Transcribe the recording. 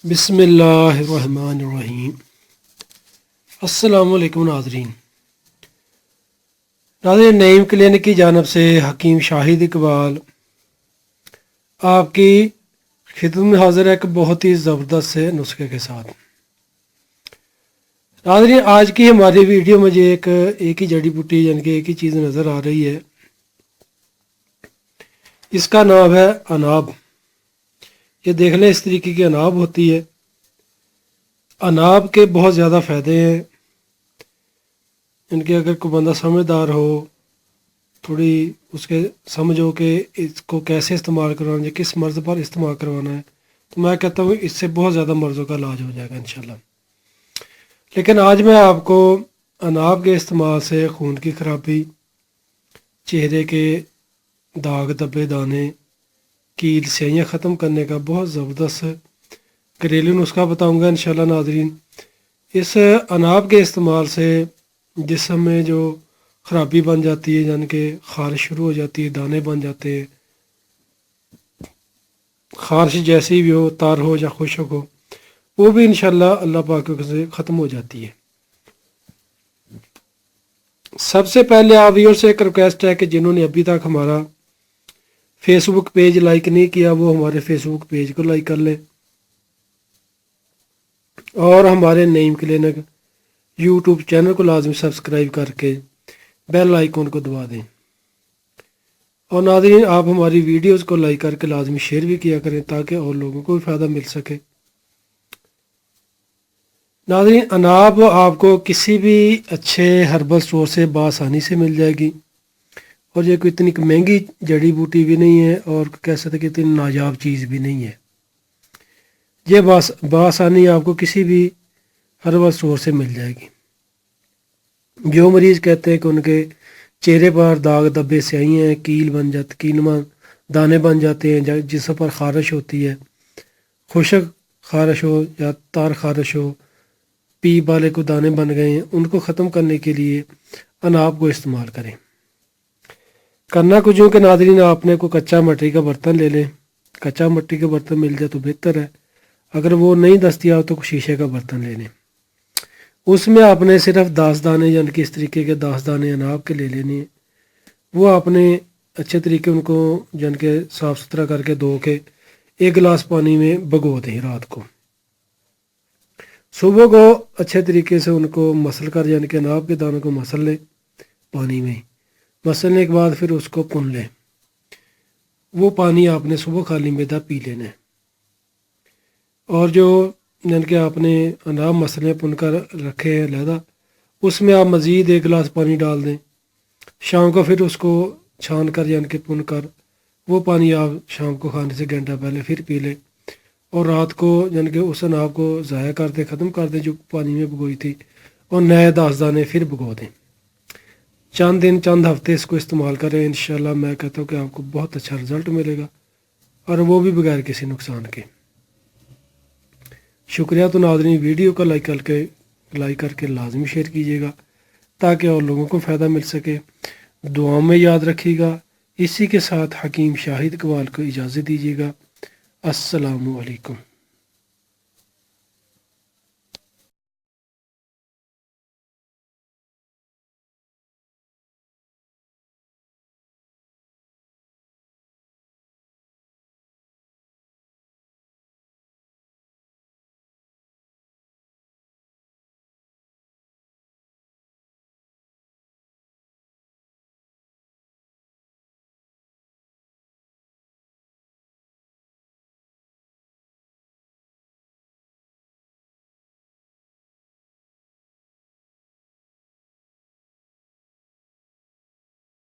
بسم اللہ الرحمن الرحیم۔ السلام علیکم ناظرین، نعیم کلینک کی جانب سے حکیم شاہد اقبال آپ کی خدمت میں حاضر ہے ایک بہت ہی زبردست سے نسخے کے ساتھ۔ ناظرین، آج کی ہماری ویڈیو میں ایک ہی جڑی بوٹی یعنی کہ ایک ہی چیز نظر آ رہی ہے، اس کا نام ہے اناب۔ یہ دیکھ لیں، اس طریقے کی اناب ہوتی ہے۔ اناب کے بہت زیادہ فائدے ہیں، ان کے اگر کوئی بندہ سمجھدار ہو، تھوڑی اس کے سمجھو کہ اس کو کیسے استعمال کروانا ہے، کس مرض پر استعمال کروانا ہے، تو میں کہتا ہوں اس سے بہت زیادہ مرضوں کا علاج ہو جائے گا انشاءاللہ۔ لیکن آج میں آپ کو اناب کے استعمال سے خون کی خرابی، چہرے کے داغ دبے دانے، کیل سیاہیاں ختم کرنے کا بہت زبردست گھریلو نسخہ بتاؤں گا انشاءاللہ ناظرین۔ اس اناب کے استعمال سے جسم میں جو خرابی بن جاتی ہے، یعنی کہ خارش شروع ہو جاتی ہے، دانے بن جاتے ہیں، خارش جیسی بھی ہو، تار ہو یا خشک ہو، وہ بھی انشاءاللہ اللہ پاک سے ختم ہو جاتی ہے۔ سب سے پہلے آپ ویور سے ایک ریکویسٹ ہے کہ جنہوں نے ابھی تک ہمارا فیس بک پیج لائک نہیں کیا، وہ ہمارے فیس بک پیج کو لائک کر لیں، اور ہمارے نعیم کلینک یوٹیوب چینل کو لازمی سبسکرائب کر کے بیل آئیکن کو دبا دیں۔ اور ناظرین، آپ ہماری ویڈیوز کو لائک کر کے لازمی شیئر بھی کیا کریں تاکہ اور لوگوں کو بھی فائدہ مل سکے۔ ناظرین، اناب آپ کو کسی بھی اچھے ہربل سٹور سے بآسانی سے مل جائے گی، اور یہ کوئی اتنی مہنگی جڑی بوٹی بھی نہیں ہے، اور کہہ سکتے کہ اتنی نایاب چیز بھی نہیں ہے۔ یہ بآسانی آپ کو کسی بھی ہربل سٹور سے مل جائے گی۔ جو مریض کہتے ہیں کہ ان کے چہرے پر داغ دبے سیاہی ہیں، کیل بن جاتے، کینما دانے بن جاتے ہیں، جسم پر خارش ہوتی ہے، خشک خارش ہو یا تار خارش ہو، پی والے کو دانے بن گئے ہیں، ان کو ختم کرنے کے لیے اناب کو استعمال کریں۔ کرنا کچھ کہ ناظرین، آپ نے کوئی کچا مٹی کا برتن لے لیں، کچا مٹی کا برتن مل جائے تو بہتر ہے، اگر وہ نہیں دستیاب تو شیشے کا برتن لے لیں۔ اس میں آپ نے صرف 10 دانے یعنی کہ اس طریقے کے 10 دانے اناب کے لے لینے ہیں۔ وہ آپ نے اچھے طریقے ان کو یعنی کہ صاف ستھرا کر کے دھو کے 1 گلاس پانی میں بھگو دیں رات کو۔ صبح کو اچھے طریقے سے ان کو مسل کر یعنی کہ اناب کے دانوں کو مسل لیں پانی میں۔ مسلنے کے بعد پھر اس کو کن لیں۔ وہ پانی آپ نے صبح خالی معدہ پی لینا ہے۔ اور جو یعنی کہ آپ نے اناب مسلے پن کر رکھے ہیں علیحدہ، اس میں آپ مزید 1 گلاس پانی ڈال دیں۔ شام کو پھر اس کو چھان کر یعنی کہ پن کر وہ پانی آپ شام کو کھانے سے گھنٹہ پہلے پھر پی لیں، اور رات کو یعنی کہ اس اناب کو ضائع کر دیں، ختم کر دیں جو پانی میں بھگوئی تھی، اور نئے 10 دانے پھر بھگو دیں۔ چند دن چند ہفتے اس کو استعمال کریں، انشاءاللہ میں کہتا ہوں کہ آپ کو بہت اچھا رزلٹ ملے گا، اور وہ بھی بغیر کسی نقصان کے۔ شکریہ۔ تو ناظرین، ویڈیو کو لائک کر کے لازمی شیئر کیجیے گا تاکہ اور لوگوں کو فائدہ مل سکے۔ دعاؤں میں یاد رکھیے گا۔ اسی کے ساتھ حکیم شاہد اقبال کو اجازت دیجیے گا۔ السلام علیکم۔